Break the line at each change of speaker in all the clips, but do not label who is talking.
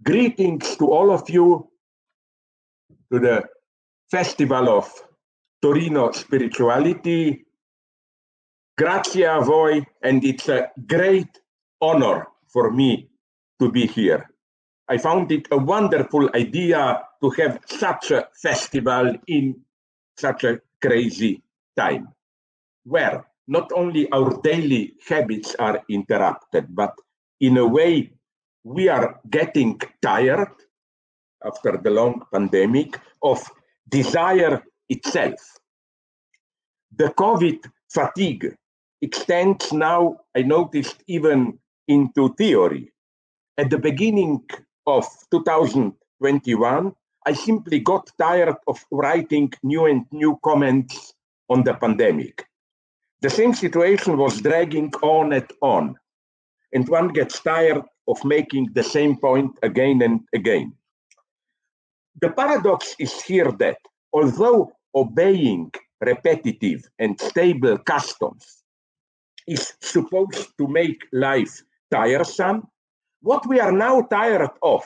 Greetings to all of you to the Festival of Torino Spirituality. Grazie a voi, and it's a great honor for me to be here. I found it a wonderful idea to have such a festival in such a crazy time, where not only our daily habits are interrupted, but in a way we are getting tired after the long pandemic of desire itself. The COVID fatigue extends now, I noticed, even into theory. At the beginning of 2021, I simply got tired of writing new comments on the pandemic. The same situation was dragging on and on, and one gets tired of making the same point again and again. The paradox is here that although obeying repetitive and stable customs is supposed to make life tiresome, what we are now tired of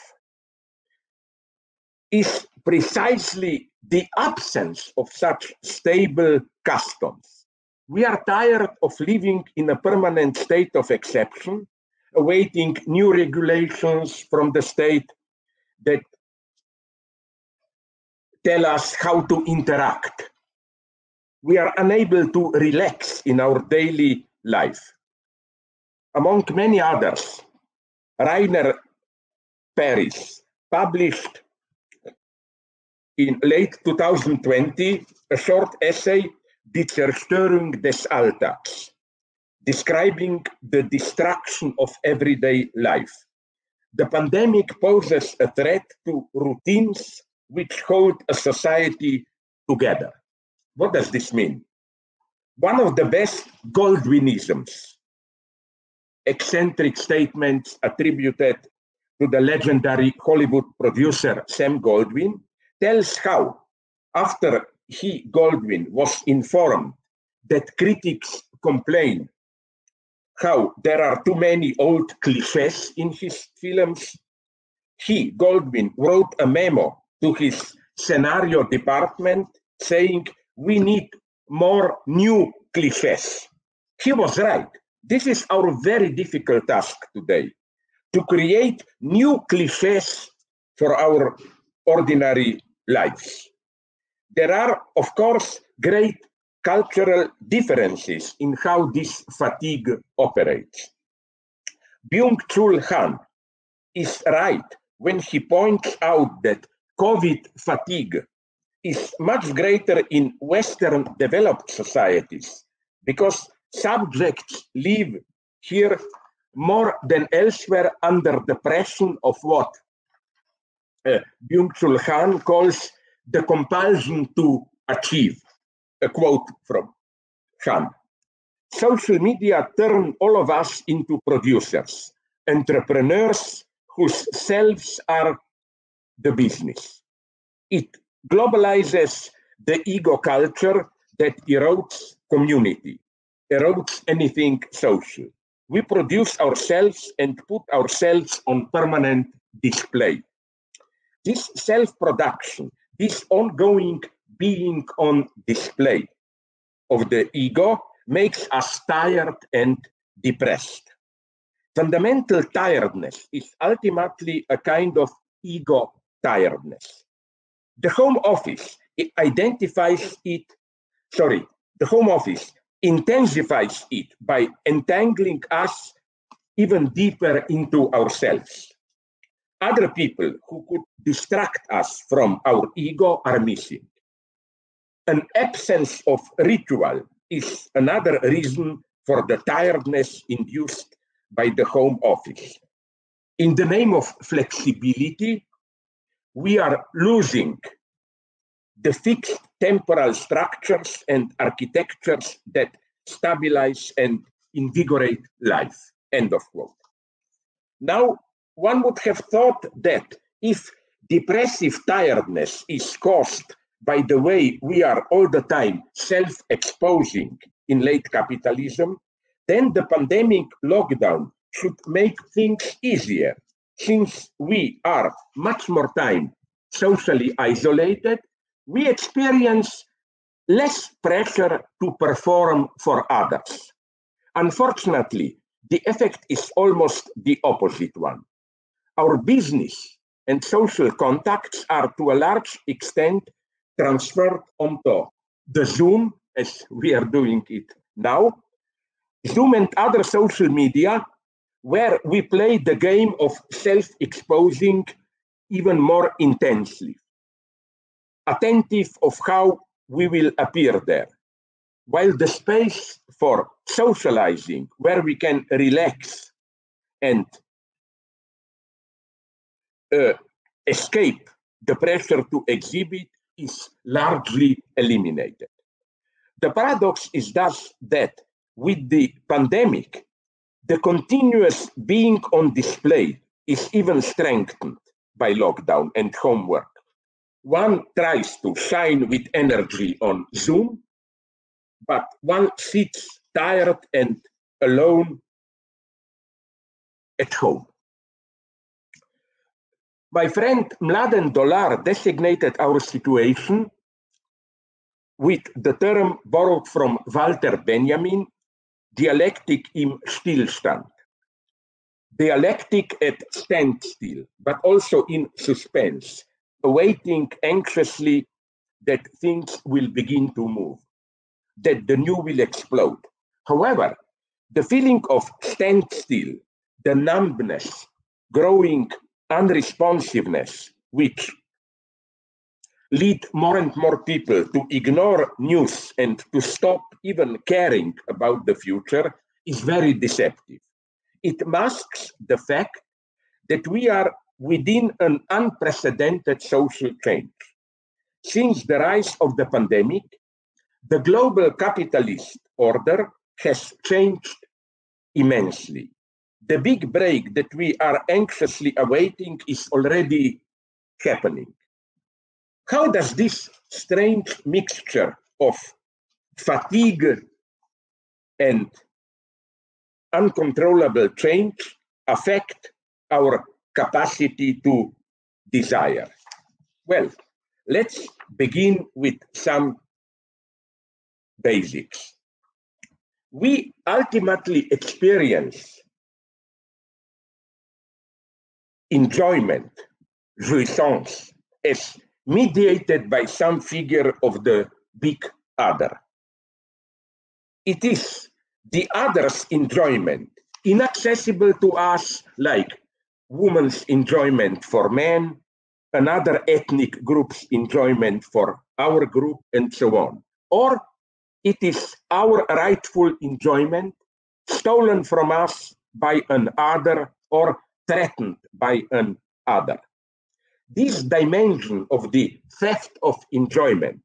is precisely the absence of such stable customs. We are tired of living in a permanent state of exception, awaiting new regulations from the state that tell us how to interact. We are unable to relax in our daily life. Among many others, Rainer Paris published in late 2020 a short essay, Die Zerstörung des Alltags, describing the destruction of everyday life. The pandemic poses a threat to routines which hold a society together. What does this mean? One of the best Goldwinisms, eccentric statements attributed to the legendary Hollywood producer Sam Goldwyn, tells how, after he, Goldwyn, was informed that critics complain how there are too many old cliches in his films, he, Goldwyn, wrote a memo to his scenario department saying, we need more new cliches. He was right. This is our very difficult task today, to create new cliches for our ordinary lives. There are, of course, great cultural differences in how this fatigue operates. Byung-Chul Han is right when he points out that COVID fatigue is much greater in Western developed societies because subjects live here more than elsewhere under the pressure of what Byung-Chul Han calls the compulsion to achieve. A quote from Han. Social media turn all of us into producers, entrepreneurs whose selves are the business. It globalizes the ego culture that erodes community, erodes anything social. We produce ourselves and put ourselves on permanent display. This self-production, this ongoing being on display of the ego makes us tired and depressed. Fundamental tiredness is ultimately a kind of ego tiredness. The Home Office intensifies it by entangling us even deeper into ourselves. Other people who could distract us from our ego are missing. An absence of ritual is another reason for the tiredness induced by the Home Office. In the name of flexibility, we are losing the fixed temporal structures and architectures that stabilize and invigorate life. End of quote. Now, one would have thought that if depressive tiredness is caused by the way we are all the time self-exposing in late capitalism, then the pandemic lockdown should make things easier, since we are much more time socially isolated, we experience less pressure to perform for others. Unfortunately, the effect is almost the opposite one. Our business and social contacts are to a large extent transferred onto the Zoom, as we are doing it now, Zoom and other social media, where we play the game of self-exposing even more intensely, attentive of how we will appear there, while the space for socializing, where we can relax and escape the pressure to exhibit, is largely eliminated. The paradox is thus that with the pandemic, the continuous being on display is even strengthened by lockdown and homework. One tries to shine with energy on Zoom, but one sits tired and alone at home. My friend Mladen Dolar designated our situation with the term borrowed from Walter Benjamin, dialectic im Stillstand. Dialectic at standstill, but also in suspense, awaiting anxiously that things will begin to move, that the new will explode. However, the feeling of standstill, the numbness, growing unresponsiveness, which lead more and more people to ignore news and to stop even caring about the future, is very deceptive. It masks the fact that we are within an unprecedented social change. Since the rise of the pandemic, the global capitalist order has changed immensely. The big break that we are anxiously awaiting is already happening. How does this strange mixture of fatigue and uncontrollable change affect our capacity to desire? Well, let's begin with some basics. We ultimately experience enjoyment, jouissance, as mediated by some figure of the big other. It is the other's enjoyment, inaccessible to us, like women's enjoyment for men, another ethnic group's enjoyment for our group, and so on. Or it is our rightful enjoyment, stolen from us by an other or threatened by an other. This dimension of the theft of enjoyment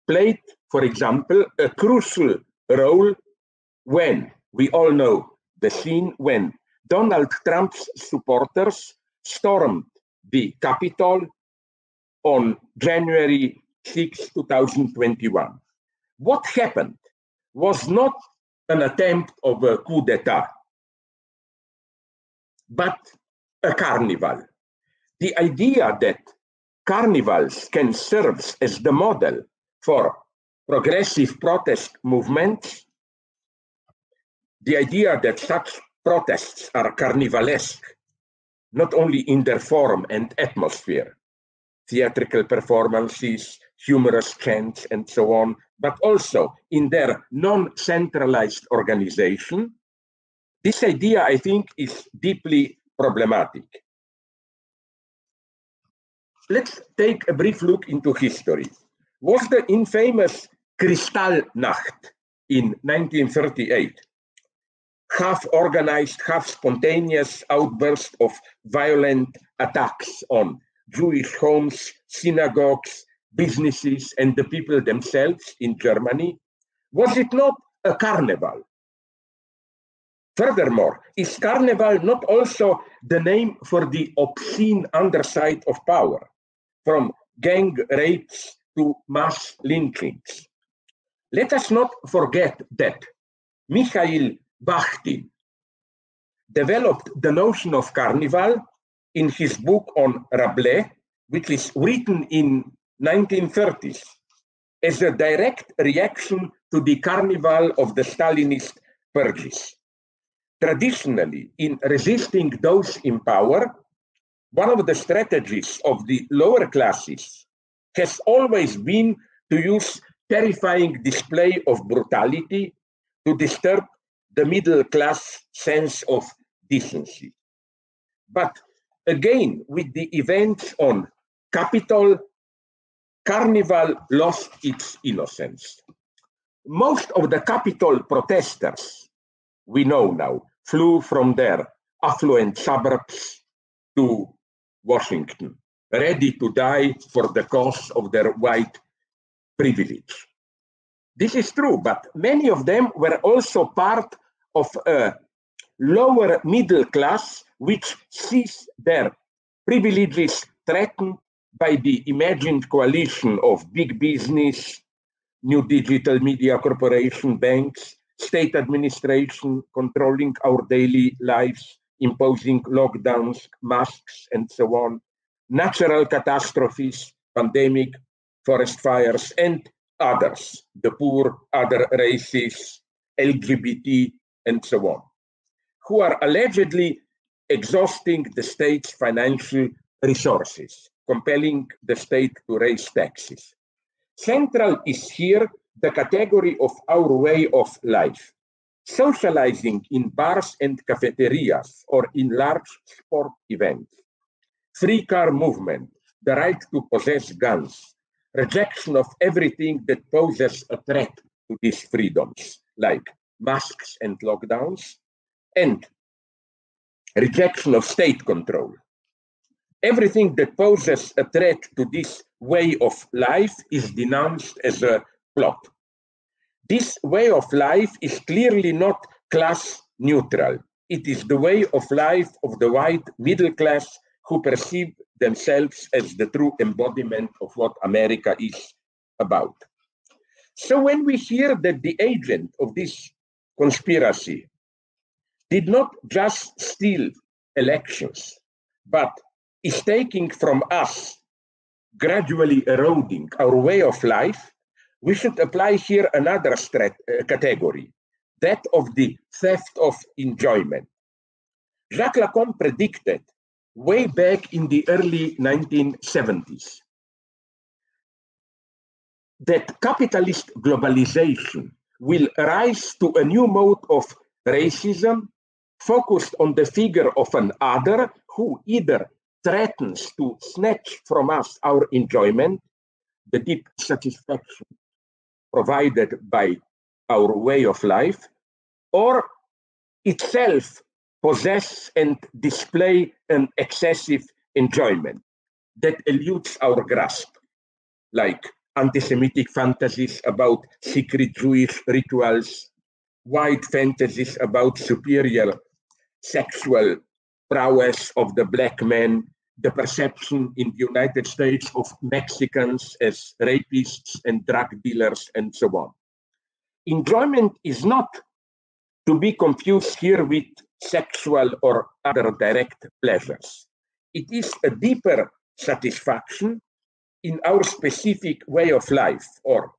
played, for example, a crucial role when, we all know the scene when Donald Trump's supporters stormed the Capitol on January 6, 2021. What happened was not an attempt of a coup d'etat, but a carnival. The idea that carnivals can serve as the model for progressive protest movements, the idea that such protests are carnivalesque, not only in their form and atmosphere, theatrical performances, humorous chants, and so on, but also in their non-centralized organization, this idea, I think, is deeply problematic. Let's take a brief look into history. Was the infamous Kristallnacht in 1938, half organized, half spontaneous outburst of violent attacks on Jewish homes, synagogues, businesses, and the people themselves in Germany, was it not a carnival? Furthermore, is carnival not also the name for the obscene underside of power, from gang rapes to mass lynchings? Let us not forget that Mikhail Bakhtin developed the notion of carnival in his book on Rabelais, which is written in 1930s, as a direct reaction to the carnival of the Stalinist purges. Traditionally, in resisting those in power, one of the strategies of the lower classes has always been to use terrifying display of brutality to disturb the middle class sense of decency. But again, with the events on Capitol, Carnival lost its innocence. Most of the Capitol protesters, we know now, flew from their affluent suburbs to Washington, ready to die for the cause of their white privilege. This is true, but many of them were also part of a lower middle class which sees their privileges threatened by the imagined coalition of big business, new digital media corporation, banks, state administration controlling our daily lives, imposing lockdowns, masks, and so on, natural catastrophes, pandemic, forest fires, and others, the poor, other races, LGBT, and so on, who are allegedly exhausting the state's financial resources, compelling the state to raise taxes. Central is here the category of our way of life, socializing in bars and cafeterias or in large sport events, free car movement, the right to possess guns, rejection of everything that poses a threat to these freedoms, like masks and lockdowns, and rejection of state control. Everything that poses a threat to this way of life is denounced as a plot. This way of life is clearly not class neutral. It is the way of life of the white middle class who perceive themselves as the true embodiment of what America is about. So when we hear that the agent of this conspiracy did not just steal elections, but is taking from us, gradually eroding our way of life, we should apply here another category, that of the theft of enjoyment. Jacques Lacan predicted way back in the early 1970s that capitalist globalization will rise to a new mode of racism focused on the figure of an other who either threatens to snatch from us our enjoyment, the deep satisfaction provided by our way of life, or itself possess and display an excessive enjoyment that eludes our grasp, like anti-Semitic fantasies about secret Jewish rituals, white fantasies about superior sexual prowess of the black man, the perception in the United States of Mexicans as rapists and drug dealers, and so on. Enjoyment is not to be confused here with sexual or other direct pleasures. It is a deeper satisfaction in our specific way of life, or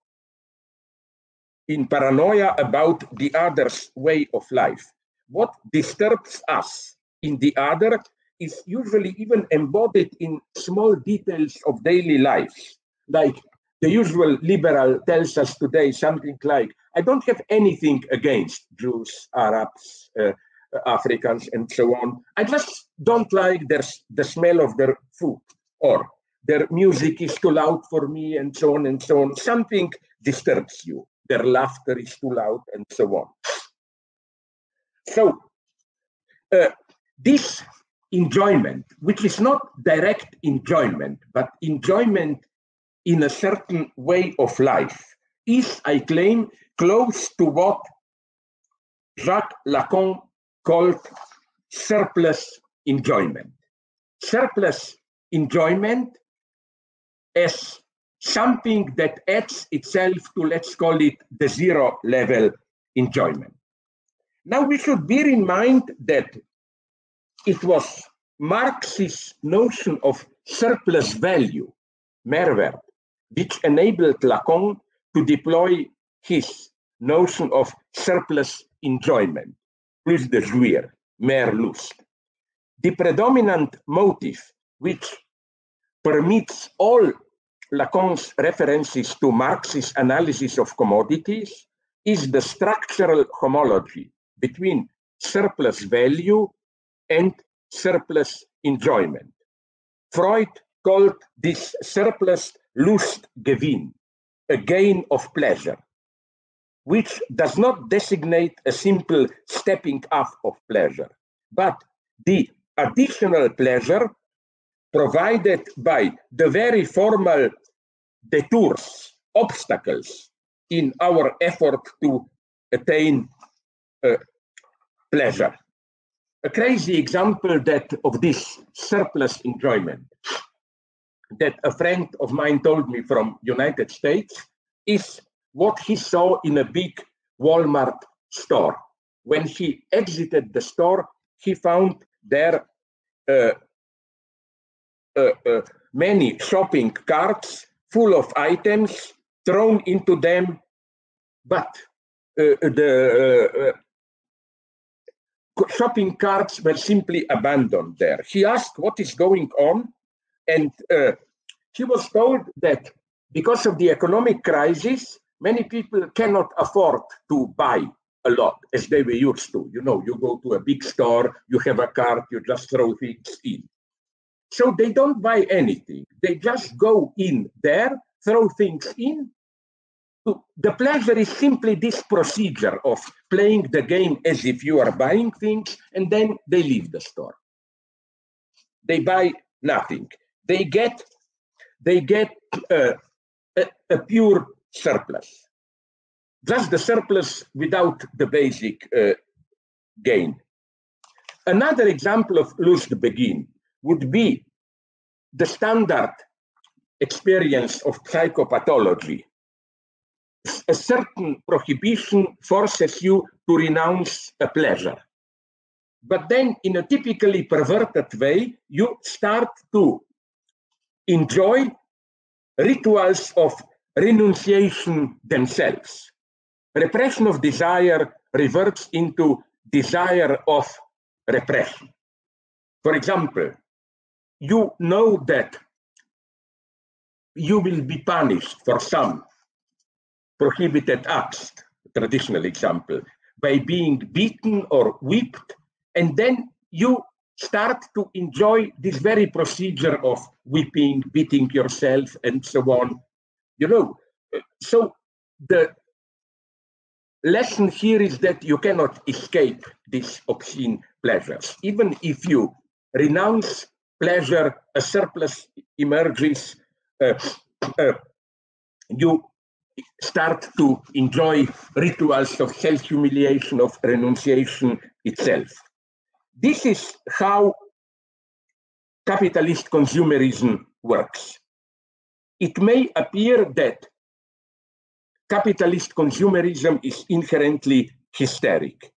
in paranoia about the other's way of life. What disturbs us in the other is usually even embodied in small details of daily lives. Like the usual liberal tells us today something like, I don't have anything against Jews, Arabs, Africans, and so on. I just don't like the smell of their food, or their music is too loud for me, and so on and so on. Something disturbs you. Their laughter is too loud, and so on. So this enjoyment, which is not direct enjoyment, but enjoyment in a certain way of life, is, I claim, close to what Jacques Lacan called surplus enjoyment. Surplus enjoyment as something that adds itself to, let's call it, the zero level enjoyment. Now we should bear in mind that it was Marx's notion of surplus value, Mehrwert, which enabled Lacan to deploy his notion of surplus enjoyment, plus de jouir, mehr Lust. The predominant motive which permits all Lacan's references to Marx's analysis of commodities is the structural homology between surplus value and surplus enjoyment. Freud called this surplus Lustgewinn, a gain of pleasure, which does not designate a simple stepping up of pleasure, but the additional pleasure provided by the very formal detours, obstacles in our effort to attain pleasure. A crazy example of this surplus enjoyment that a friend of mine told me from United States is what he saw in a big Walmart store. When he exited the store, he found there many shopping carts full of items thrown into them, but the shopping carts were simply abandoned there. He asked what is going on, and he was told that because of the economic crisis, many people cannot afford to buy a lot as they were used to. You know, you go to a big store, you have a cart, you just throw things in. So they don't buy anything. They just go in there, throw things in. The pleasure is simply this procedure of playing the game as if you are buying things, and then they leave the store. They buy nothing. They get a pure surplus. Just the surplus without the basic gain. Another example of Lustbeginn would be the standard experience of psychopathology. A certain prohibition forces you to renounce a pleasure. But then, in a typically perverted way, you start to enjoy rituals of renunciation themselves. Repression of desire reverts into desire of repression. For example, you know that you will be punished for some prohibited acts, traditional example, by being beaten or whipped, and then you start to enjoy this very procedure of whipping, beating yourself, and so on. You know, so the lesson here is that you cannot escape these obscene pleasures. Even if you renounce pleasure, a surplus emerges, you start to enjoy rituals of self-humiliation, of renunciation itself. This is how capitalist consumerism works. It may appear that capitalist consumerism is inherently hysteric,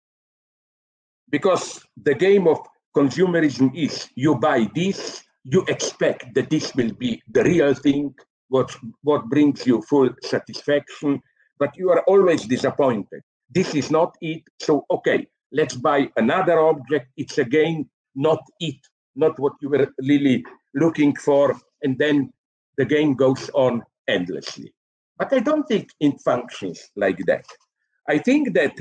because the game of consumerism is you buy this, you expect that this will be the real thing, what brings you full satisfaction, but you are always disappointed. This is not it, so okay, let's buy another object. It's again not it, not what you were really looking for, and then the game goes on endlessly. But I don't think it functions like that. I think that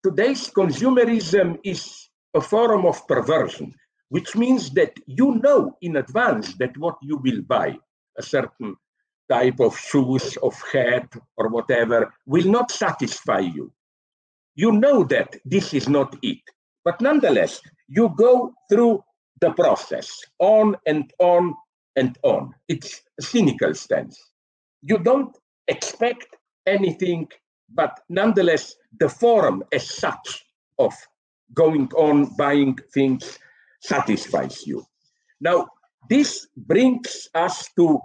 today's consumerism is a form of perversion, which means that you know in advance that what you will buy, a certain type of shoes, of hat, or whatever, will not satisfy you. You know that this is not it, but nonetheless, you go through the process on and on and on. It's a cynical stance. You don't expect anything, but nonetheless, the form as such of going on buying things satisfies you. Now, this brings us to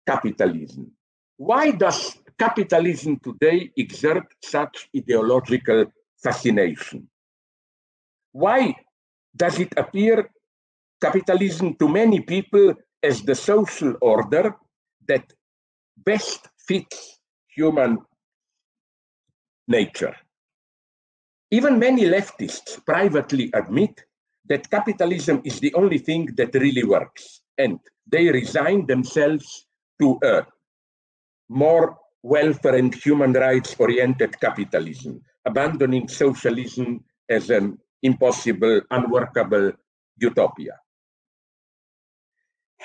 capitalism. Why does capitalism today exert such ideological fascination? Why does it appear capitalism to many people as the social order that best fits human nature. Even many leftists privately admit that capitalism is the only thing that really works, and they resign themselves to a more welfare and human rights oriented capitalism, abandoning socialism as an impossible, unworkable utopia.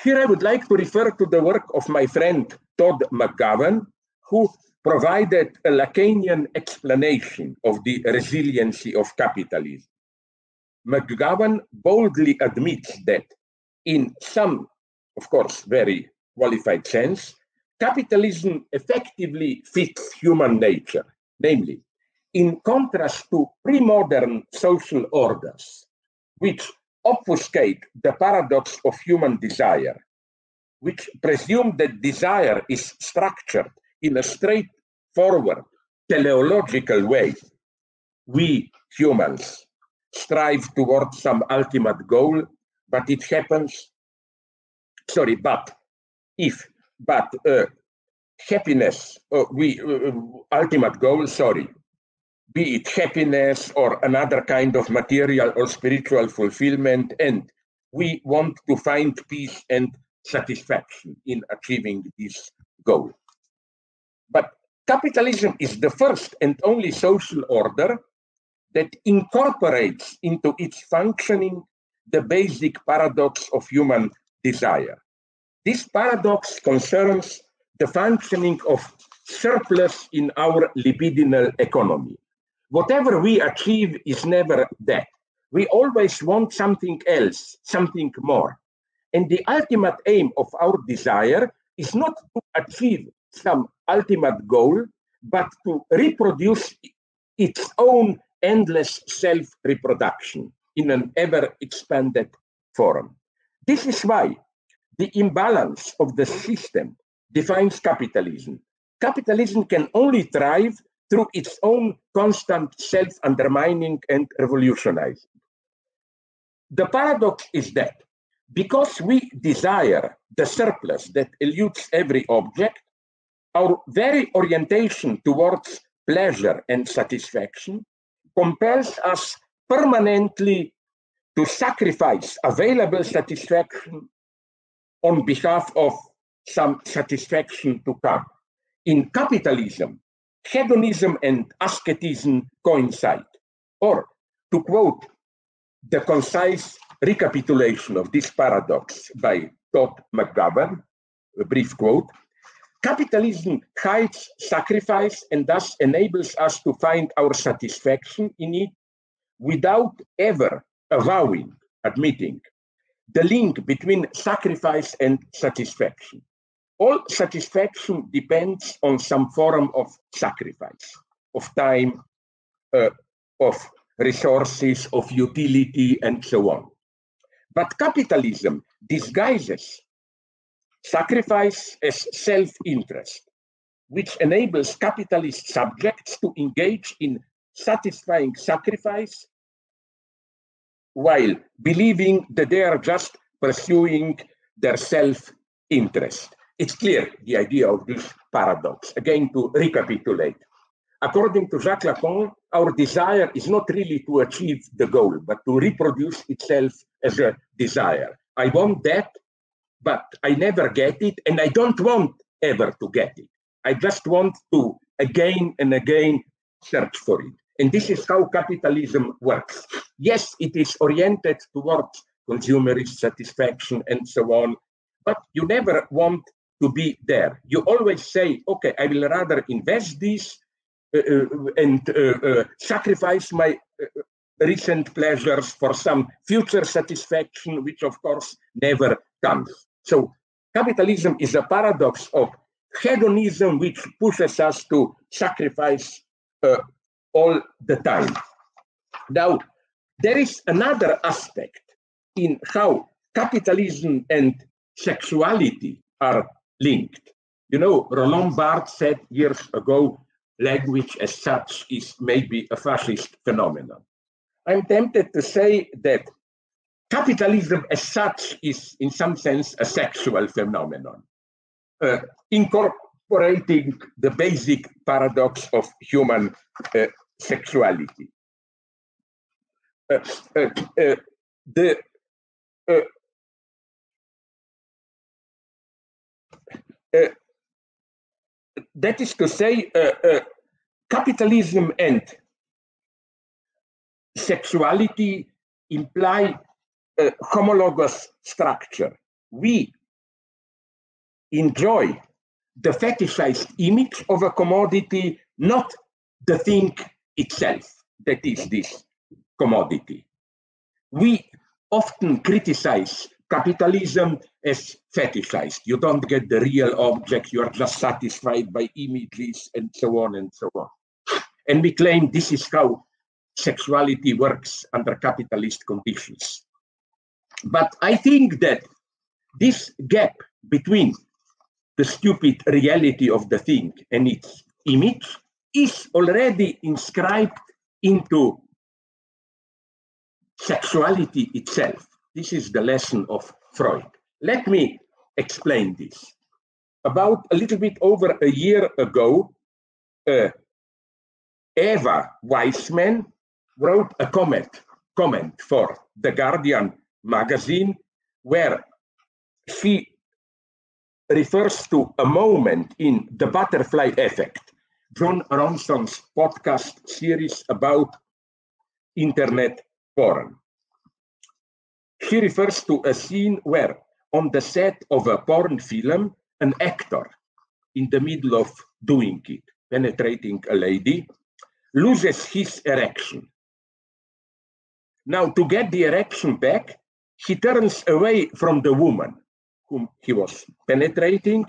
Here I would like to refer to the work of my friend Todd McGowan, who provided a Lacanian explanation of the resiliency of capitalism. McGowan boldly admits that in some, of course, very qualified sense, capitalism effectively fits human nature, namely, in contrast to pre-modern social orders, which obfuscate the paradox of human desire, which presume that desire is structured in a straightforward teleological way. We humans strive towards some ultimate goal, but it happens, happiness, ultimate goal, be it happiness or another kind of material or spiritual fulfillment, and we want to find peace and satisfaction in achieving this goal. But capitalism is the first and only social order that incorporates into its functioning the basic paradox of human desire. This paradox concerns the functioning of surplus in our libidinal economy. Whatever we achieve is never that. We always want something else, something more. And the ultimate aim of our desire is not to achieve some ultimate goal, but to reproduce its own endless self-reproduction in an ever-expanded form. This is why the imbalance of the system defines capitalism. Capitalism can only thrive through its own constant self-undermining and revolutionizing. The paradox is that because we desire the surplus that eludes every object, our very orientation towards pleasure and satisfaction compels us permanently to sacrifice available satisfaction on behalf of some satisfaction to come. In capitalism, hedonism and asceticism coincide. Or, to quote the concise recapitulation of this paradox by Todd McGowan, a brief quote, capitalism hides sacrifice and thus enables us to find our satisfaction in it without ever admitting the link between sacrifice and satisfaction. All satisfaction depends on some form of sacrifice, of time, of resources, of utility, and so on. But capitalism disguises sacrifice as self-interest, which enables capitalist subjects to engage in satisfying sacrifice while believing that they are just pursuing their self-interest. It's clear, the idea of this paradox. Again, to recapitulate. According to Jacques Lacan, our desire is not really to achieve the goal, but to reproduce itself as a desire. I want that, but I never get it, and I don't want ever to get it. I just want to again and again search for it. And this is how capitalism works. Yes, it is oriented towards consumerist satisfaction and so on, but you never want to be there. You always say, okay, I will rather invest this and sacrifice my recent pleasures for some future satisfaction, which of course never comes. So capitalism is a paradox of hedonism, which pushes us to sacrifice all the time. Now, there is another aspect in how capitalism and sexuality are linked. You know, Roland Barthes said years ago, language as such is maybe a fascist phenomenon. I'm tempted to say that capitalism as such is in some sense a sexual phenomenon, incorporating the basic paradox of human sexuality. That is to say, capitalism and sexuality imply a homologous structure. We enjoy the fetishized image of a commodity, not the thing itself, that is this commodity. We often criticize capitalism as fetishized. You don't get the real object, you are just satisfied by images and so on and so on. And we claim this is how sexuality works under capitalist conditions. But I think that this gap between the stupid reality of the thing and its image is already inscribed into sexuality itself. This is the lesson of Freud. Let me explain this. About a little bit over a year ago, Eva Weissman wrote a comment for The Guardian magazine where she refers to a moment in The Butterfly Effect, John Ronson's podcast series about internet porn. She refers to a scene where, on the set of a porn film, an actor, in the middle of doing it, penetrating a lady, loses his erection. Now, to get the erection back, he turns away from the woman whom he was penetrating,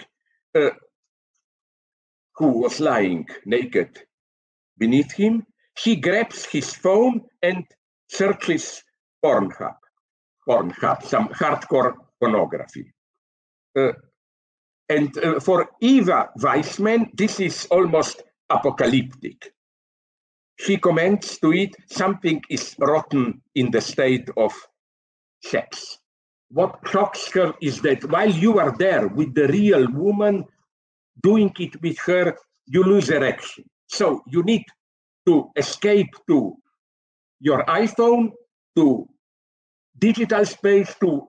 who was lying naked beneath him. He grabs his phone and searches Pornhub, some hardcore pornography. And for Eva Weissman, this is almost apocalyptic. She comments to it, something is rotten in the state of sex. What shocks her is that while you are there with the real woman, doing it with her, you lose erection. So you need to escape to your iPhone, to digital space, to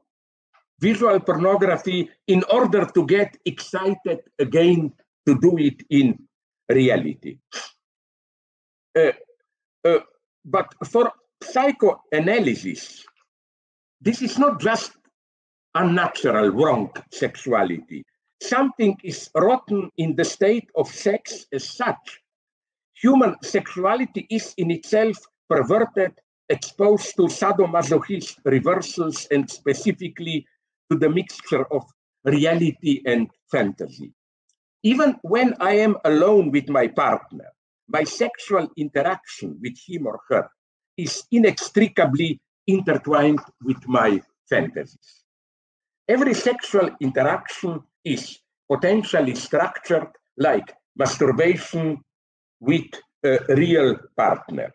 visual pornography in order to get excited again to do it in reality. But for psychoanalysis, this is not just unnatural, wrong sexuality. Something is rotten in the state of sex as such. Human sexuality is in itself perverted, exposed to sadomasochist reversals, and specifically to the mixture of reality and fantasy. Even when I am alone with my partner, my sexual interaction with him or her is inextricably intertwined with my fantasies. Every sexual interaction is potentially structured like masturbation with a real partner.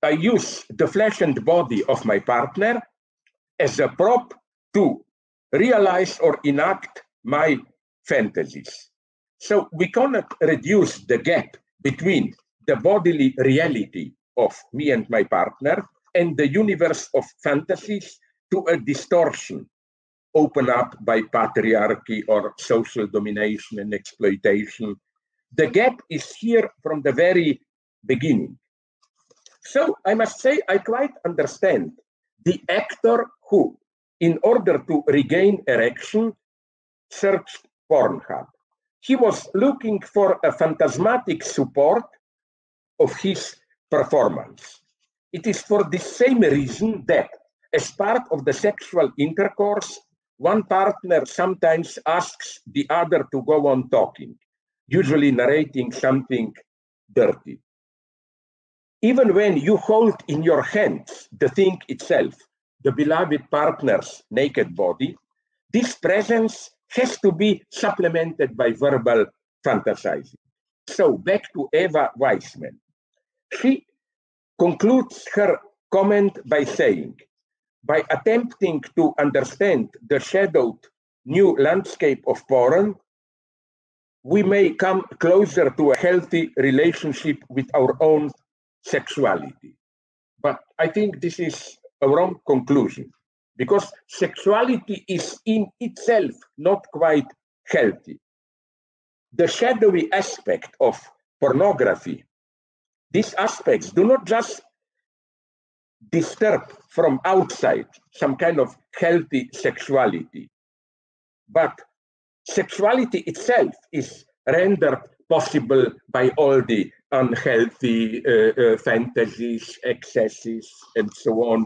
I use the flesh and body of my partner as a prop to realize or enact my fantasies. So we cannot reduce the gap between the bodily reality of me and my partner and the universe of fantasies to a distortion opened up by patriarchy or social domination and exploitation. The gap is here from the very beginning. So I must say I quite understand the actor who, in order to regain erection, searched Pornhub. He was looking for a phantasmatic support of his performance. It is for the same reason that, as part of the sexual intercourse, one partner sometimes asks the other to go on talking, usually narrating something dirty. Even when you hold in your hands the thing itself, the beloved partner's naked body, this presence has to be supplemented by verbal fantasizing. So back to Eva Weissman. She concludes her comment by saying, by attempting to understand the shadowed new landscape of porn, we may come closer to a healthy relationship with our own sexuality. But I think this is a wrong conclusion, because sexuality is in itself not quite healthy. The shadowy aspect of pornography, these aspects do not just disturb from outside some kind of healthy sexuality, but sexuality itself is rendered possible by all the unhealthy fantasies, excesses, and so on,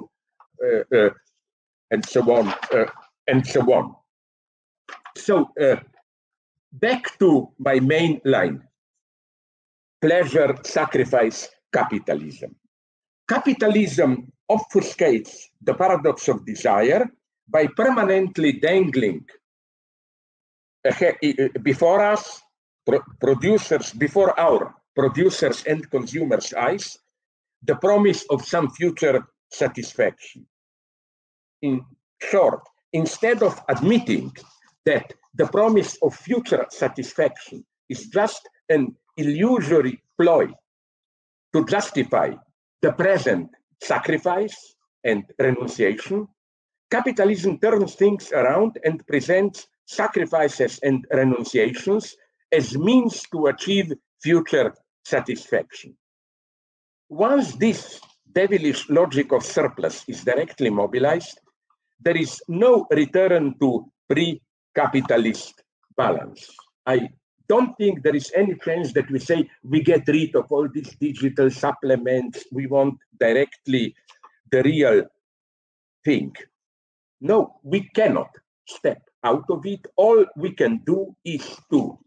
and so on, and so on. So back to my main line: pleasure, sacrifice, capitalism. Capitalism obfuscates the paradox of desire by permanently dangling before us, before our producers and consumers' eyes, the promise of some future satisfaction. In short, instead of admitting that the promise of future satisfaction is just an illusory ploy to justify the present sacrifice and renunciation, capitalism turns things around and presents sacrifices and renunciations as means to achieve future satisfaction. Once this devilish logic of surplus is directly mobilized, there is no return to pre-capitalist balance. I don't think there is any chance that we say we get rid of all these digital supplements, we want directly the real thing. No, we cannot step out of it. All we can do is to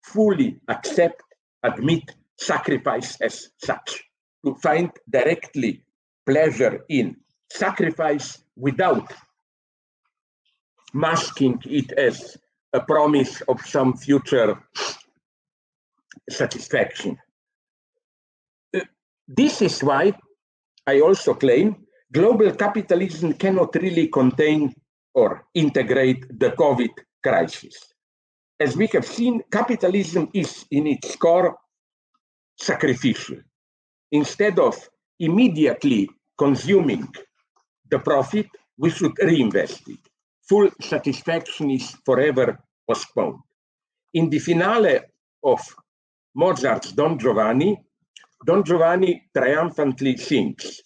fully accept, admit, sacrifice as such, to find directly pleasure in sacrifice without masking it as a promise of some future satisfaction. This is why I also claim global capitalism cannot really contain or integrate the COVID crisis. As we have seen, capitalism is in its core sacrificial. Instead of immediately consuming the profit, we should reinvest it. Full satisfaction is forever postponed. In the finale of Mozart's Don Giovanni triumphantly sings: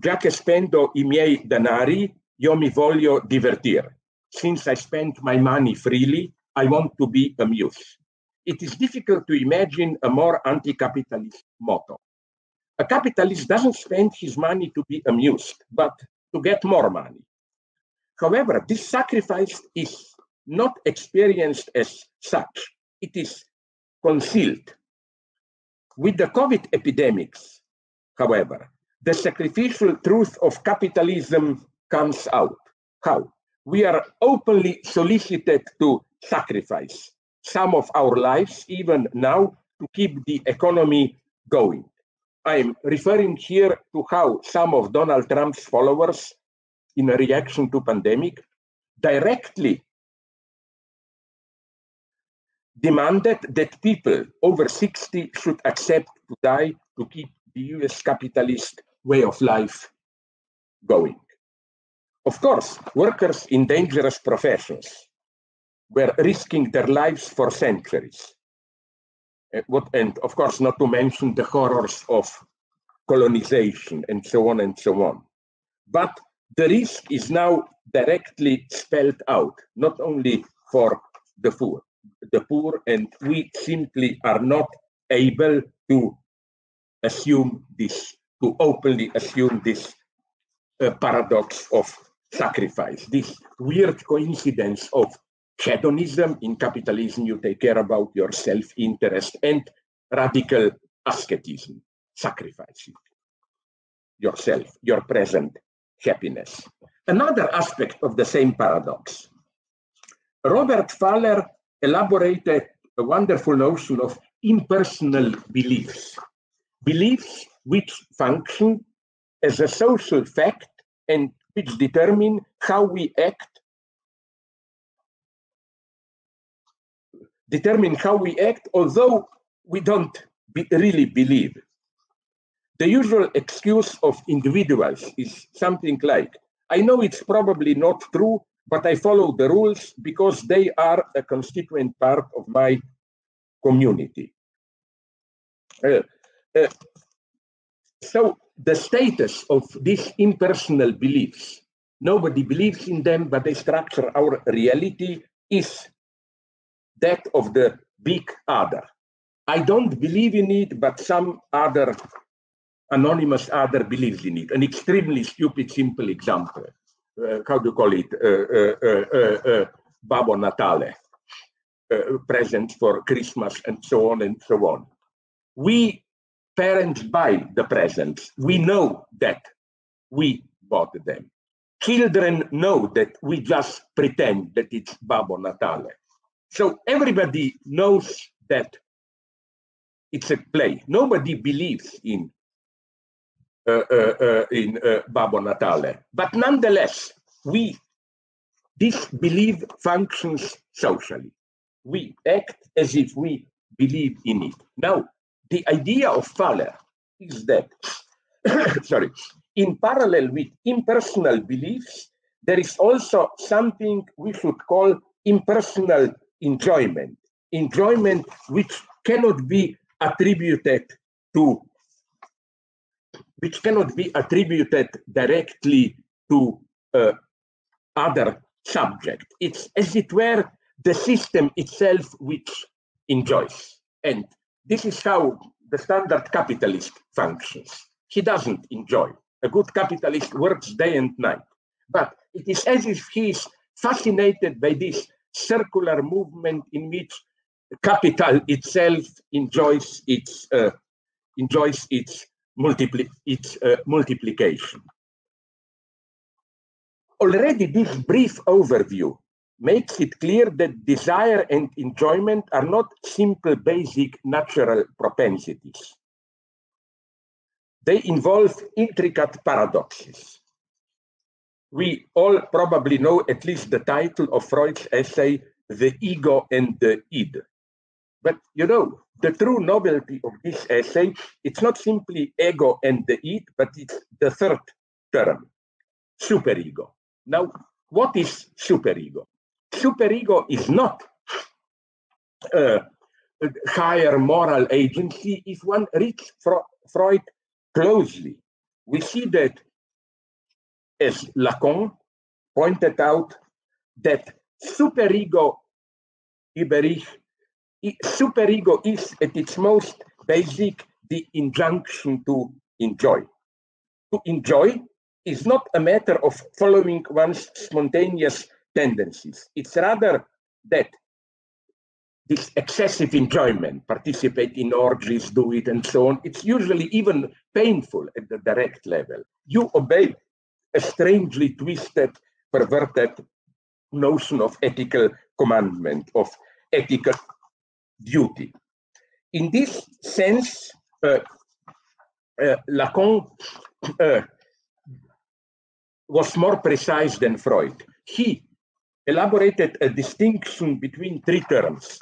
già che spendo I miei denari, io mi voglio divertir. Since I spent my money freely, I want to be amused. It is difficult to imagine a more anti-capitalist motto. A capitalist doesn't spend his money to be amused, but to get more money. However, this sacrifice is not experienced as such. It is concealed. With the COVID epidemics, however, the sacrificial truth of capitalism comes out. How? We are openly solicited to sacrifice some of our lives, even now, to keep the economy going. I'm referring here to how some of Donald Trump's followers, in a reaction to pandemic, directly demanded that people over 60 should accept to die to keep the US capitalist way of life going. Of course, workers in dangerous professions were risking their lives for centuries. And of course, not to mention the horrors of colonization and so on and so on. But the risk is now directly spelled out, not only for the poor, and we simply are not able to assume this, to openly assume this paradox of sacrifice, this weird coincidence of hedonism. In capitalism, you take care about your self-interest, and radical asceticism, sacrificing yourself, your present happiness. Another aspect of the same paradox. Robert Fowler elaborated a wonderful notion of impersonal beliefs, beliefs which function as a social fact and which determine how we act, although we don't really believe. The usual excuse of individuals is something like, I know it's probably not true, but I follow the rules because they are a constituent part of my community. So the status of these impersonal beliefs, nobody believes in them, but they structure our reality, is that of the big other. I don't believe in it, but some other anonymous other believes in it. An extremely stupid, simple example. How do you call it? Babbo Natale, presents for Christmas, and so on and so on. We parents buy the presents. We know that we bought them. Children know that we just pretend that it's Babbo Natale. So everybody knows that it's a play. Nobody believes in Babbo Natale. But nonetheless, this belief functions socially. We act as if we believe in it. Now, the idea of Faller is that, sorry, in parallel with impersonal beliefs, there is also something we should call impersonal enjoyment. Enjoyment which cannot be attributed directly to other subject. It's as it were the system itself which enjoys. And this is how the standard capitalist functions. He doesn't enjoy. A good capitalist works day and night. But it is as if he is fascinated by this circular movement in which capital itself enjoys its multiplication. Already this brief overview makes it clear that desire and enjoyment are not simple, basic, natural propensities. They involve intricate paradoxes. We all probably know at least the title of Freud's essay, The Ego and the Id. But you know, the true novelty of this essay, it's not simply ego and the id, but it's the third term, superego. Now, what is superego? Superego is not a higher moral agency. If one reads Freud closely, we see that, as Lacan pointed out, that superego is at its most basic the injunction to enjoy. To enjoy is not a matter of following one's spontaneous tendencies. It's rather that this excessive enjoyment, participate in orgies, do it, and so on, it's usually even painful at the direct level. You obey a strangely twisted, perverted notion of ethical commandment, of ethical duty. In this sense, Lacan was more precise than Freud. He elaborated a distinction between three terms,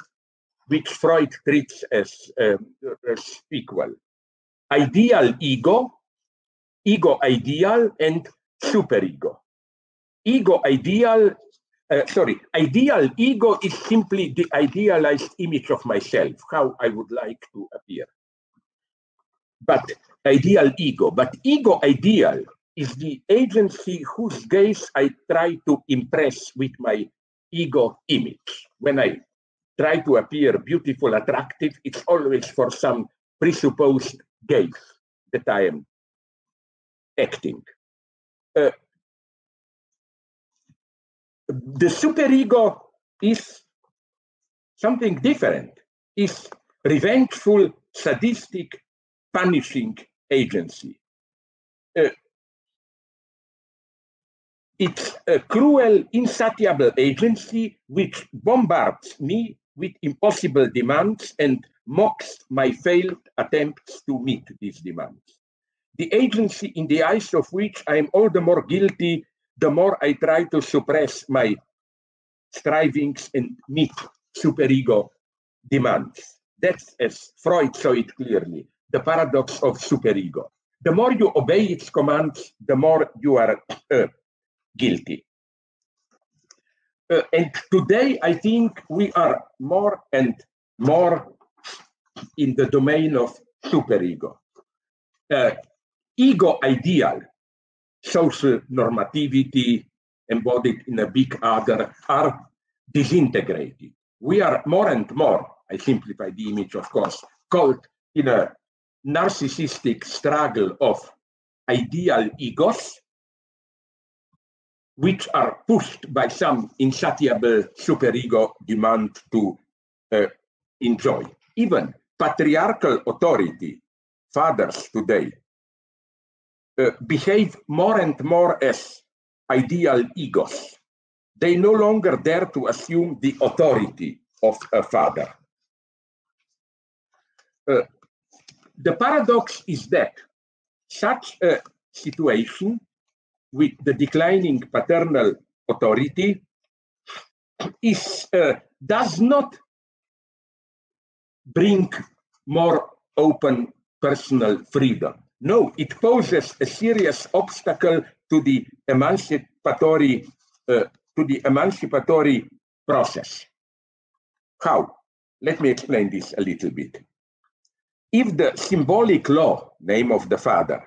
which Freud treats as equal: ideal ego, ego ideal, and superego. Ideal ego is simply the idealized image of myself, how I would like to appear. But ideal ego ideal is the agency whose gaze I try to impress with my ego image. When I try to appear beautiful, attractive, it's always for some presupposed gaze that I am acting. The superego is something different. It's revengeful, sadistic, punishing agency. It's a cruel, insatiable agency which bombards me with impossible demands and mocks my failed attempts to meet these demands. The agency in the eyes of which I am all the more guilty the more I try to suppress my strivings and meet superego demands. That's, as Freud saw it clearly, the paradox of superego. The more you obey its commands, the more you are guilty. And today, I think we are more and more in the domain of superego. Ego ideal, social normativity embodied in a big other, are disintegrated. We are more and more, I simplify the image, of course, caught in a narcissistic struggle of ideal egos, which are pushed by some insatiable superego demand to enjoy. Even patriarchal authority, fathers today, behave more and more as ideal egos. They no longer dare to assume the authority of a father. The paradox is that such a situation with the declining paternal authority does not bring more open personal freedom. No, it poses a serious obstacle to the emancipatory process. How? Let me explain this a little bit. If the symbolic law, name of the father,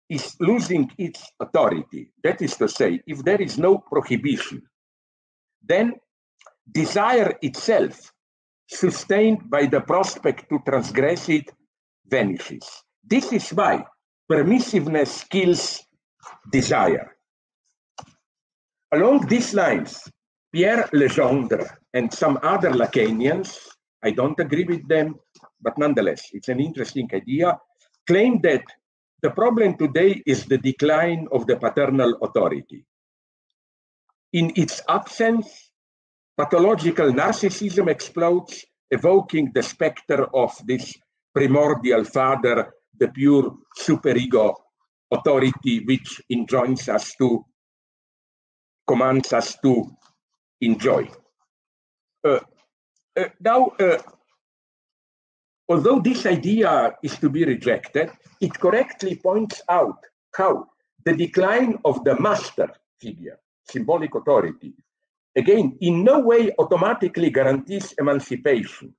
is losing its authority, that is to say, if there is no prohibition, then desire itself, sustained by the prospect to transgress it, vanishes. This is why permissiveness kills desire. Along these lines, Pierre Legendre and some other Lacanians, I don't agree with them, but nonetheless, it's an interesting idea, claim that the problem today is the decline of the paternal authority. In its absence, pathological narcissism explodes, evoking the specter of this primordial father, the pure superego authority which enjoins us to, commands us to enjoy. Now, although this idea is to be rejected, it correctly points out how the decline of the master figure, symbolic authority, again, in no way automatically guarantees emancipation.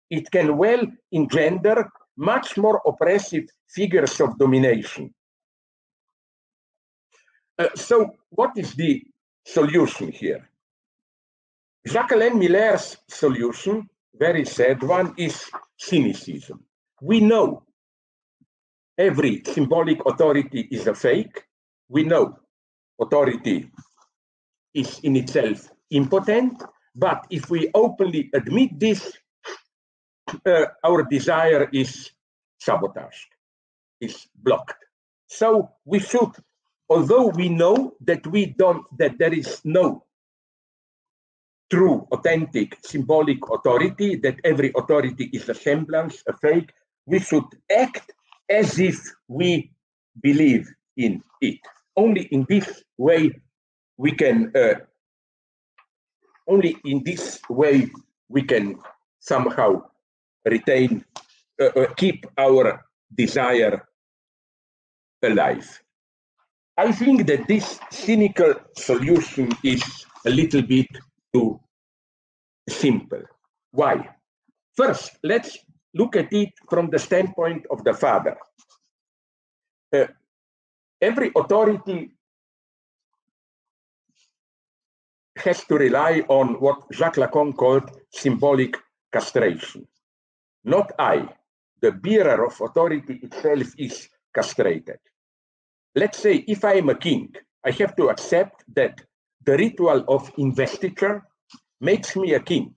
It can well engender much more oppressive figures of domination. So what is the solution here? Jacques-Alain Miller's solution, very sad one, is cynicism. We know every symbolic authority is a fake. We know authority is in itself impotent, but if we openly admit this, our desire is sabotaged, is blocked. So we should, although we know that that there is no true, authentic, symbolic authority, that every authority is a semblance, a fake, we should act as if we believe in it. Only in this way we can, somehow retain, keep our desire alive. I think that this cynical solution is a little bit too simple. Why? First, let's look at it from the standpoint of the father. Every authority has to rely on what Jacques Lacan called symbolic castration. Not I. The bearer of authority itself is castrated. Let's say if I am a king, I have to accept that the ritual of investiture makes me a king.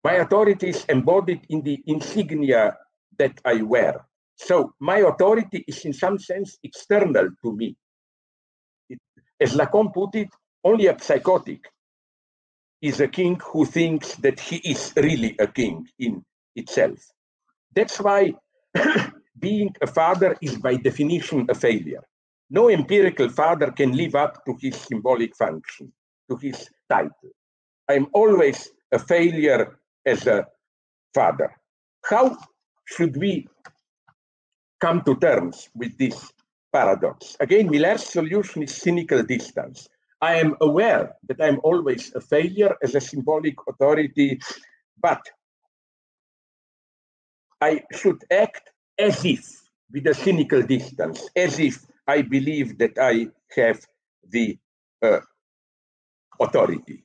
My authority is embodied in the insignia that I wear. So my authority is in some sense external to me. As Lacan put it, only a psychotic is a king who thinks that he is really a king in itself. That's why being a father is by definition a failure. No empirical father can live up to his symbolic function, to his title. I'm always a failure as a father. How should we come to terms with this paradox? Again, Miller's solution is cynical distance. I am aware that I'm always a failure as a symbolic authority, but I should act as if, with a cynical distance, as if I believe that I have the authority.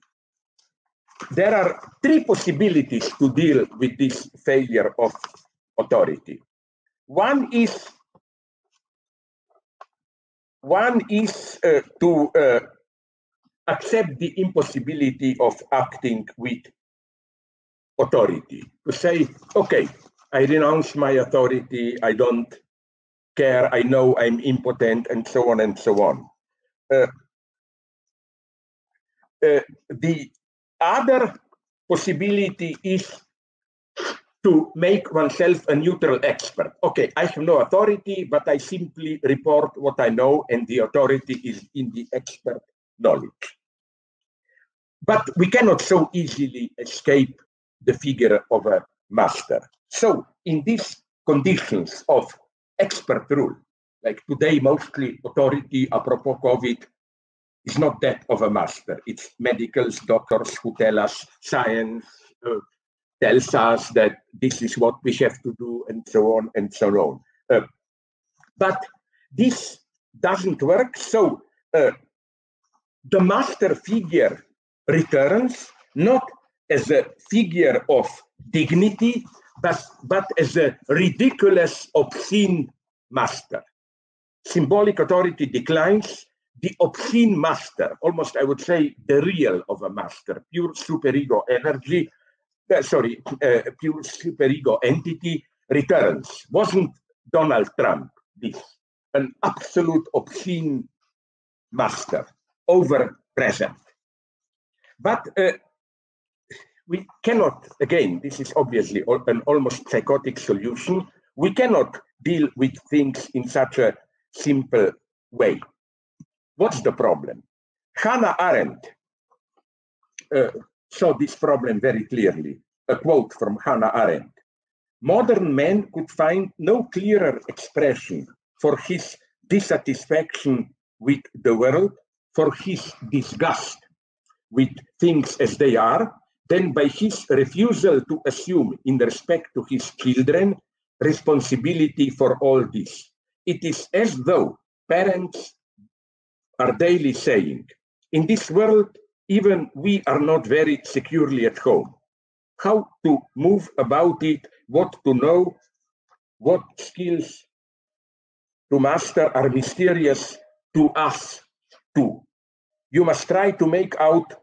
There are three possibilities to deal with this failure of authority. One is to accept the impossibility of acting with authority, to say, okay, I renounce my authority, I don't care, I know I'm impotent, and so on and so on. The other possibility is to make oneself a neutral expert. Okay, I have no authority, but I simply report what I know, and the authority is in the expert knowledge. But we cannot so easily escape the figure of a master. So in these conditions of expert rule, like today, mostly authority, apropos COVID, is not that of a master. It's medicals, doctors who tell us science, tells us that this is what we have to do, and so on and so on. But this doesn't work. So the master figure returns not as a figure of dignity, but as a ridiculous, obscene master. Symbolic authority declines. The obscene master, almost I would say the real of a master, pure superego energy, pure superego entity returns. Wasn't Donald Trump this? An absolute obscene master, over-present. But we cannot, again, this is obviously an almost psychotic solution. We cannot deal with things in such a simple way. What's the problem? Hannah Arendt saw this problem very clearly. A quote from Hannah Arendt. Modern man could find no clearer expression for his dissatisfaction with the world, for his disgust with things as they are, than by his refusal to assume in respect to his children responsibility for all this. It is as though parents are daily saying, in this world, even we are not very securely at home. How to move about it, what to know, what skills to master are mysterious to us too. You must try to make out,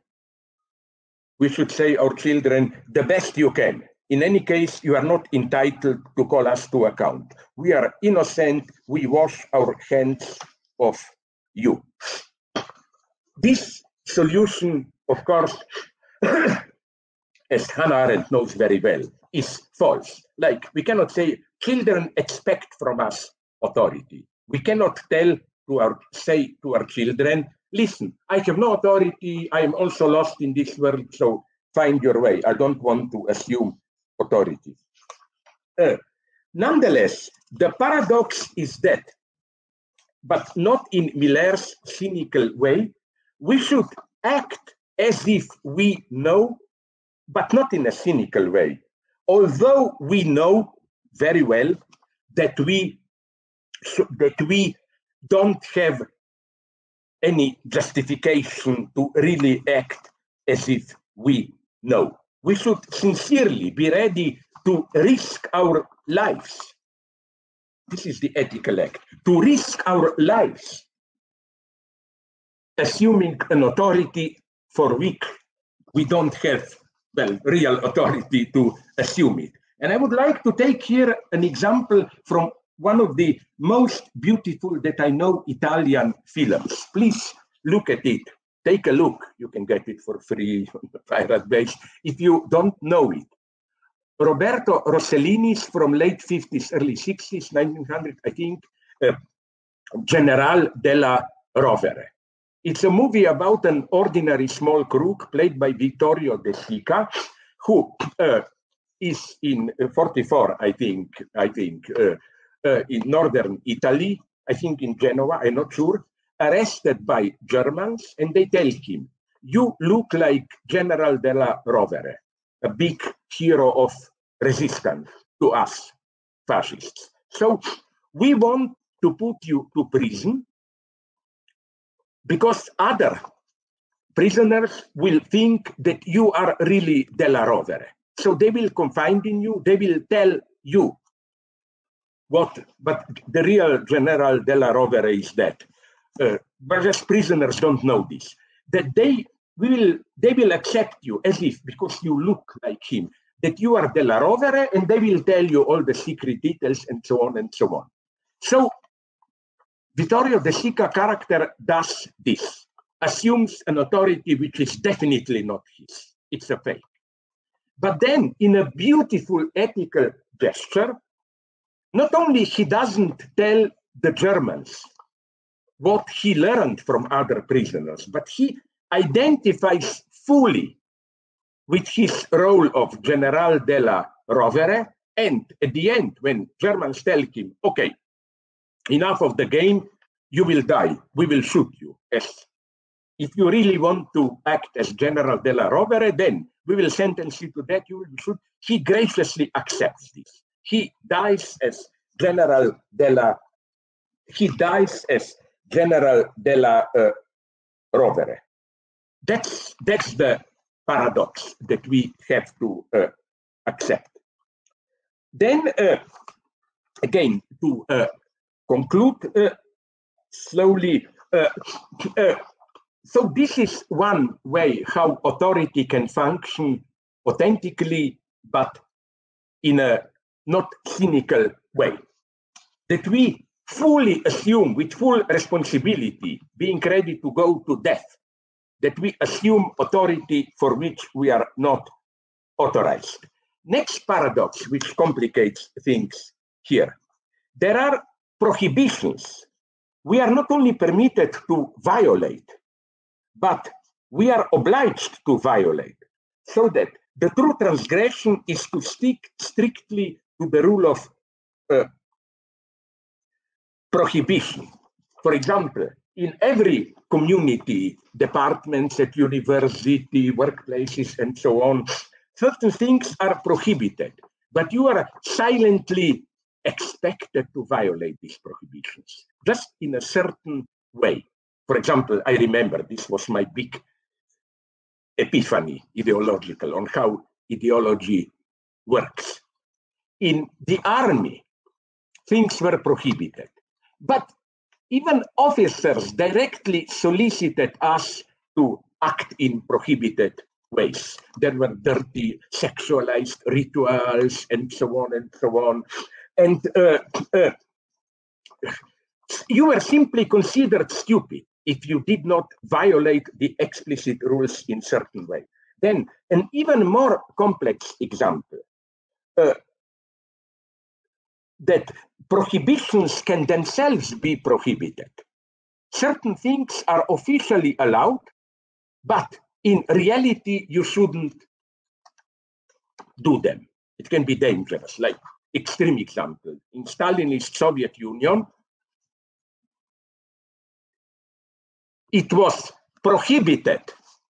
we should say, our children, the best you can. In any case, you are not entitled to call us to account. We are innocent, we wash our hands of you. This solution, of course, as Hannah Arendt knows very well, is false. Like, we cannot say children expect from us authority. We cannot say to our children, listen, I have no authority, I am also lost in this world, so find your way. I don't want to assume authority. Nonetheless, the paradox is that, but not in Miller's cynical way, we should act as if we know, but not in a cynical way. Although we know very well that we don't have any justification to really act as if we know. We should sincerely be ready to risk our lives. This is the ethical act, to risk our lives, assuming an authority for which we don't have, well, real authority to assume it. And I would like to take here an example from one of the most beautiful that I know Italian films. Please look at it. Take a look. You can get it for free on the Pirate Base if you don't know it. Roberto Rossellini's from late 50s, early 60s, 1900, I think, General della Rovere. It's a movie about an ordinary small crook played by Vittorio De Sica, who is in 44, I think, in northern Italy, I think in Genoa, I'm not sure, arrested by Germans, and they tell him, you look like General della Rovere, a big hero of resistance to us, fascists. So we want to put you to prison because other prisoners will think that you are really della Rovere. So they will confide in you, they will tell you what, but the real General della Rovere is that. But as prisoners don't know this, that they will accept you as if, because you look like him, that you are della Rovere, and they will tell you all the secret details and so on and so on. So Vittorio De Sica character does this, assumes an authority which is definitely not his. It's a fake. But then, in a beautiful ethical gesture, not only he doesn't tell the Germans what he learned from other prisoners, but he identifies fully with his role of General della Rovere, and at the end, when Germans tell him, okay, enough of the game, you will die, we will shoot you. If you really want to act as General della Rovere, then we will sentence you to death, you will be shot. He graciously accepts this. He dies as General della Rovere. That's the paradox that we have to accept. Then, again, to conclude slowly, so this is one way how authority can function authentically, but in a not cynical way. That we fully assume with full responsibility, being ready to go to death, that we assume authority for which we are not authorized. Next paradox, which complicates things here. There are prohibitions. We are not only permitted to violate, but we are obliged to violate, so that the true transgression is to stick strictly to the rule of prohibition. For example, in every community, departments at university, workplaces, and so on, certain things are prohibited, but you are silently expected to violate these prohibitions, just in a certain way. For example, I remember this was my big epiphany, ideological, on how ideology works. In the army, things were prohibited, but even officers directly solicited us to act in prohibited ways. There were dirty, sexualized rituals, and so on and so on. And you were simply considered stupid if you did not violate the explicit rules in certain way. Then an even more complex example, that prohibitions can themselves be prohibited. Certain things are officially allowed, but in reality, you shouldn't do them. It can be dangerous, like extreme example. In Stalinist Soviet Union, it was prohibited,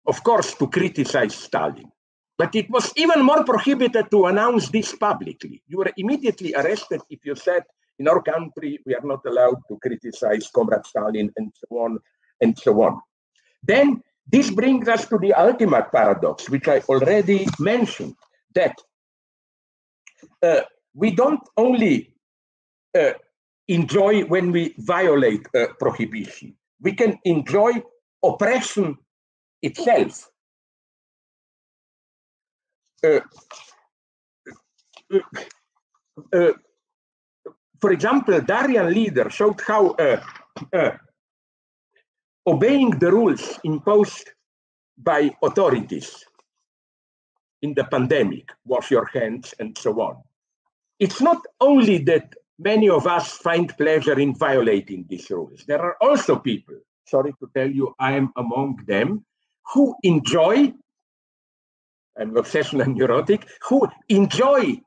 of course, to criticize Stalin, but it was even more prohibited to announce this publicly. You were immediately arrested if you said, in our country, we are not allowed to criticize Comrade Stalin, and so on and so on. Then this brings us to the ultimate paradox, which I already mentioned, that we don't only enjoy when we violate prohibition, we can enjoy oppression itself. For example, Daryan leader showed how obeying the rules imposed by authorities in the pandemic, wash your hands and so on. It's not only that many of us find pleasure in violating these rules. There are also people, sorry to tell you, I am among them, who enjoy, I'm obsessional neurotic, who enjoy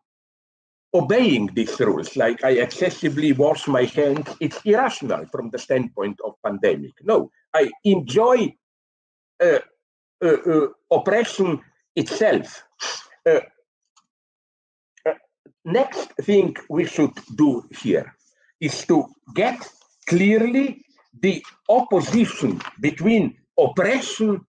obeying these rules, like I excessively wash my hands. It's irrational from the standpoint of pandemic. No, I enjoy oppression itself. Next thing we should do here is to get clearly the opposition between oppression,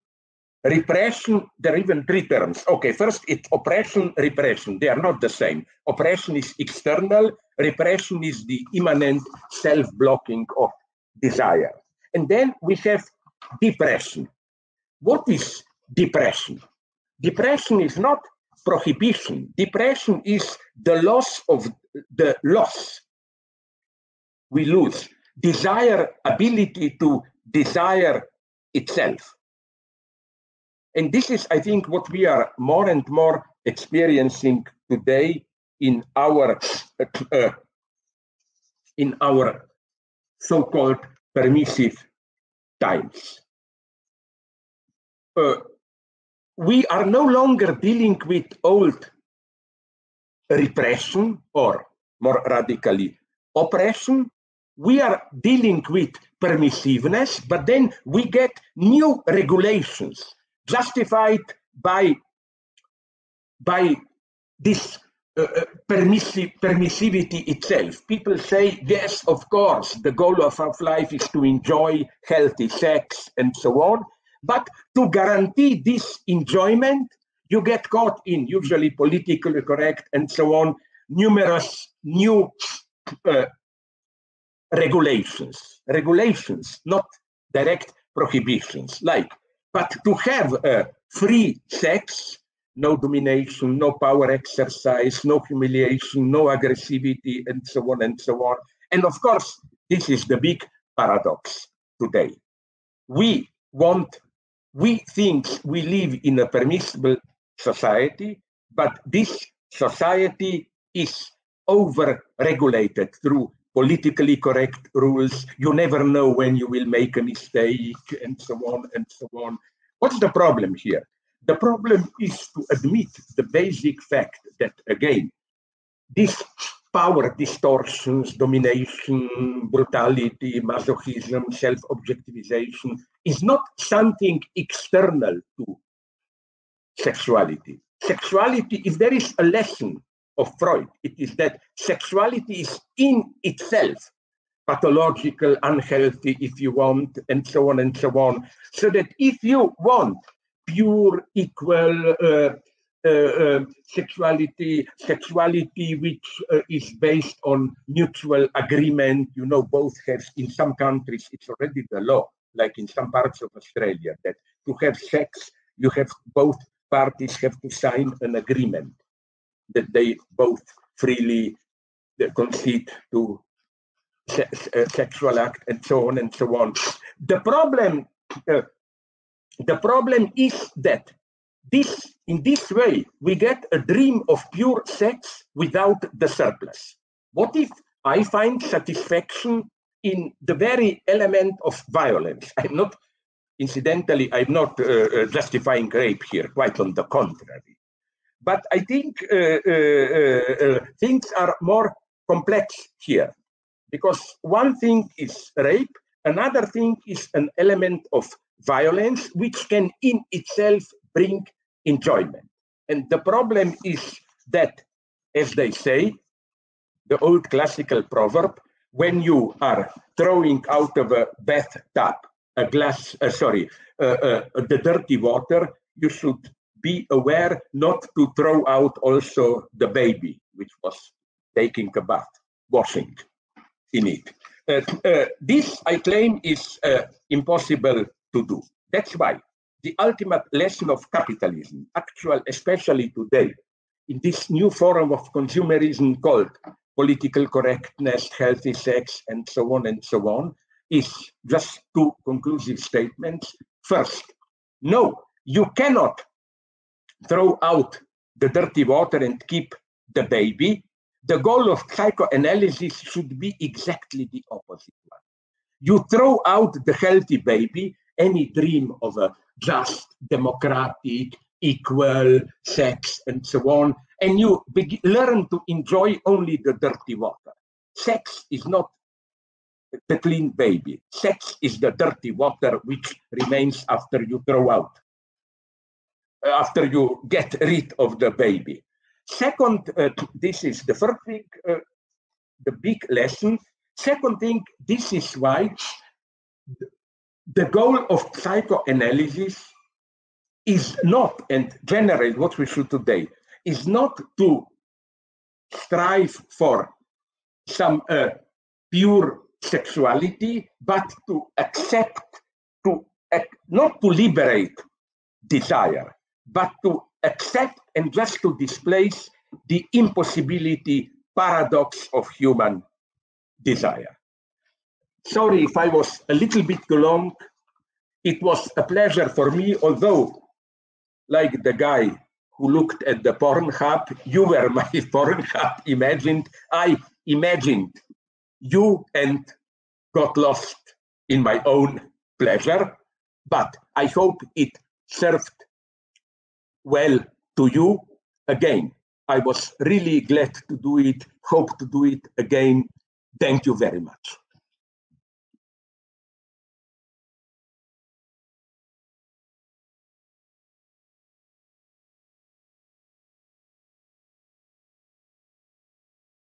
repression. There are even three terms. Okay, first it's oppression, repression. They are not the same. Oppression is external, repression is the immanent self-blocking of desire. And then we have depression. What is depression? Depression is not prohibition. Depression is the loss of the loss. We lose desire, ability to desire itself. And this is, I think, what we are more and more experiencing today in our so-called permissive times. We are no longer dealing with old repression, or more radically, oppression. We are dealing with permissiveness, but then we get new regulations justified by this permissivity itself. People say, yes, of course, the goal of our life is to enjoy healthy sex and so on. But to guarantee this enjoyment, you get caught in, usually politically correct and so on, numerous new regulations, not direct prohibitions, but to have free sex, no domination, no power exercise, no humiliation, no aggressivity, and so on and so on. And of course, this is the big paradox today. We think we live in a permissible society, but this society is over-regulated through politically correct rules. You never know when you will make a mistake, and so on and so on. What's the problem here? The problem is to admit the basic fact that, again, these power distortions, domination, brutality, masochism, self-objectivization is not something external to sexuality. Sexuality, if there is a lesson of Freud, it is that sexuality is in itself pathological, unhealthy, if you want, and so on and so on. So that if you want pure, equal sexuality which is based on mutual agreement, you know, both have, in some countries, it's already the law, like in some parts of Australia, that to have sex, you have both parties have to sign an agreement that they both freely concede to sexual act and so on and so on. The problem is that in this way we get a dream of pure sex without the surplus. What if I find satisfaction in the very element of violence? Incidentally, I'm not justifying rape here, quite on the contrary. But I think things are more complex here, because one thing is rape, another thing is an element of violence, which can in itself bring enjoyment. And the problem is that, as they say, the old classical proverb, when you are throwing out of a bathtub the dirty water, you should be aware not to throw out also the baby, which was taking a bath, washing in it. This, I claim, is impossible to do. That's why the ultimate lesson of capitalism, actual, especially today, in this new form of consumerism called political correctness, healthy sex, and so on, is just two conclusive statements. First, no, you cannot throw out the dirty water and keep the baby. The goal of psychoanalysis should be exactly the opposite one. You throw out the healthy baby, any dream of a just, democratic, equal sex, and so on, and you learn to enjoy only the dirty water. Sex is not the clean baby. Sex is the dirty water which remains after you throw out, after you get rid of the baby. Second, this is the first thing, the big lesson. Second thing, this is why the goal of psychoanalysis is not, and generally what we should today, is not to strive for some pure sexuality, but to accept, not to liberate desire, but to accept and just to displace the impossibility paradox of human desire. Sorry if I was a little bit too long. It was a pleasure for me, although, like the guy who looked at the Pornhub, you were my Pornhub imagined. I imagined you and got lost in my own pleasure, but I hope it served well to you. Again, I was really glad to do it, hope to do it again. Thank you very much.